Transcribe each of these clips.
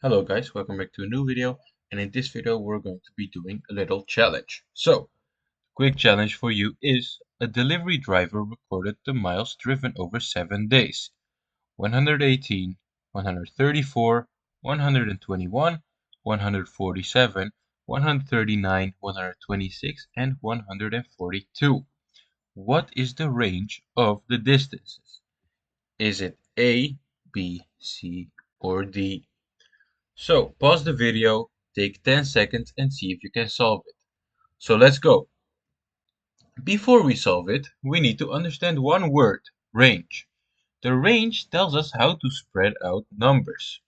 Hello guys, welcome back to a new video, and in this video we're going to be doing a little challenge. So, quick challenge for you is a delivery driver recorded the miles driven over 7 days. 118, 134, 121, 147, 139, 126, and 142. What is the range of the distances? Is it A, B, C, or D? So pause the video, take 10 seconds and see if you can solve it. So let's go. Before we solve it, we need to understand one word, range. The range tells us how to spread out numbers.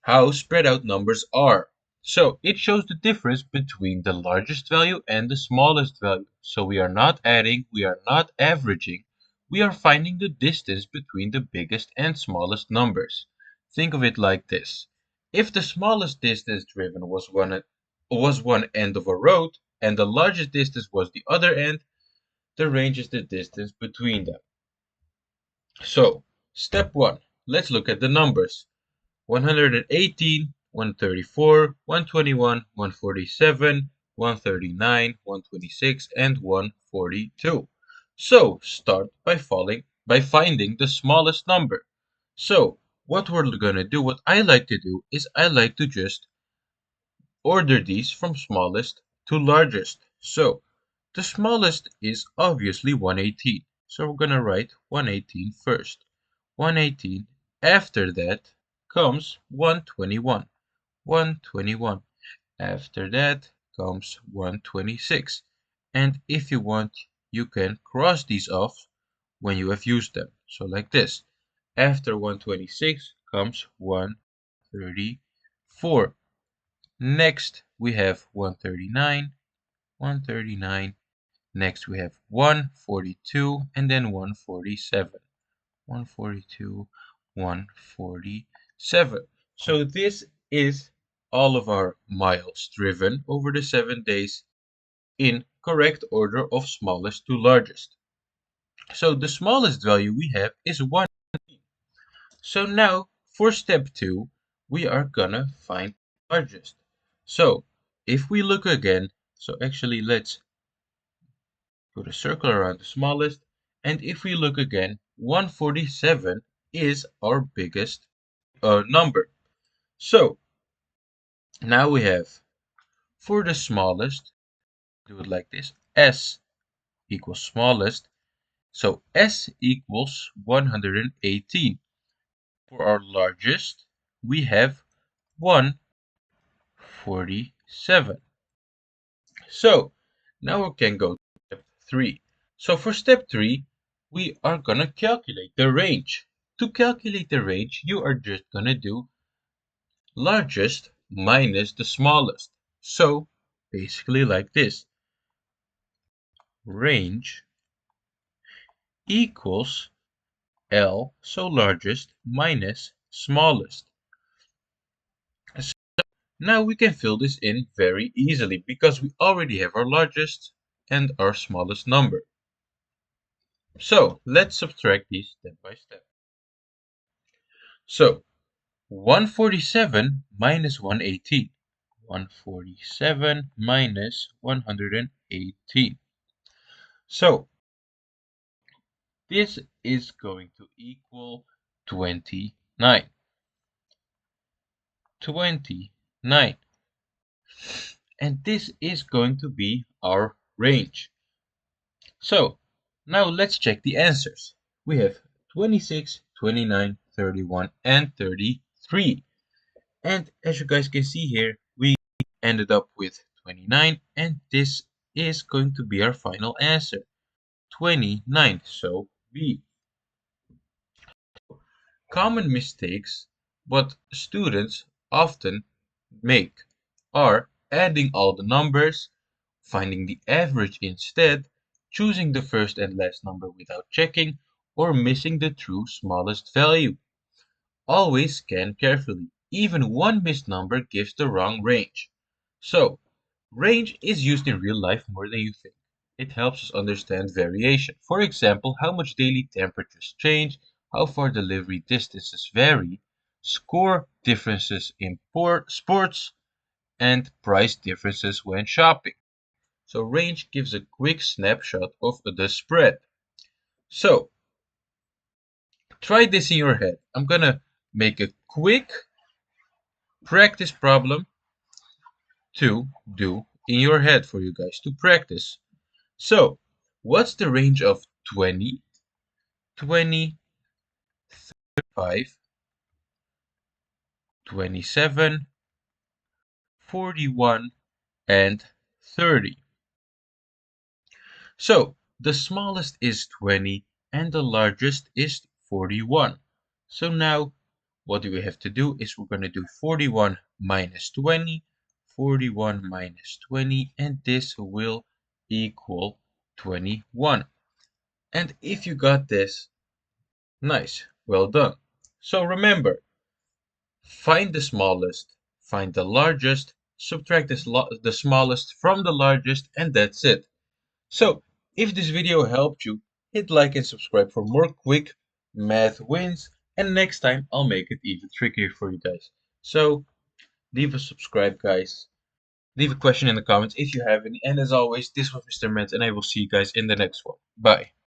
How spread out numbers are. So it shows the difference between the largest value and the smallest value. So we are not adding, we are not averaging, we are finding the distance between the biggest and smallest numbers. Think of it like this. If the smallest distance driven was one end of a road and the largest distance was the other end, the range is the distance between them. So, step 1. Let's look at the numbers. 118, 134, 121, 147, 139, 126, and 142. So start by finding the smallest number. So what we're gonna do, what I like to do is I like to just order these from smallest to largest. So the smallest is obviously 118. So we're gonna write 118 first. 118. After that comes 121. 121. After that comes 126. And if you want, you can cross these off when you have used them. So like this. After 126 comes 134. Next we have 139. 139. Next we have 142 and then 147. 142, 147. So this is all of our miles driven over the 7 days in correct order of smallest to largest. So the smallest value we have is 1. So now for step 2, we are gonna find the largest. So if we look again, so actually let's put a circle around the smallest, and if we look again, 147 is our biggest number. So now we have, for the smallest, do it like this, S equals smallest, so S equals 118. For our largest, we have 147. So now we can go to step 3. So for step 3, we are gonna calculate the range. To calculate the range, you are just gonna do largest minus the smallest. So basically like this. Range equals L, so largest, minus smallest. So now we can fill this in very easily because we already have our largest and our smallest number. So let's subtract these step by step. So 147 minus 118. 147 minus 118. So this is going to equal 29. 29. And this is going to be our range. So now let's check the answers. We have 26, 29, 31, and 33. And as you guys can see here, we ended up with 29, and this is going to be our final answer. 29, so B. Common mistakes what students often make are adding all the numbers, finding the average instead, choosing the first and last number without checking, or missing the true smallest value. Always scan carefully. Even one missed number gives the wrong range. So, range is used in real life more than you think. It helps us understand variation. For example, how much daily temperatures change, how far delivery distances vary, score differences in sports, and price differences when shopping. So range gives a quick snapshot of the spread. So try this in your head. I'm gonna make a quick practice problem to do in your head for you guys to practice. So what's the range of 20, 20, 5, 27, 41, and 30? So the smallest is 20 and the largest is 41. So now what do we have to do is we're going to do 41 minus 20, 41 minus 20, and this will equal 21. And if you got this, nice, well done. So remember, find the smallest, find the largest, subtract the smallest from the largest, and that's it. So, if this video helped you, hit like and subscribe for more quick math wins, and next time I'll make it even trickier for you guys. So, leave a subscribe, guys. Leave a question in the comments if you have any, and as always, this was Mr. Mathz, and I will see you guys in the next one. Bye.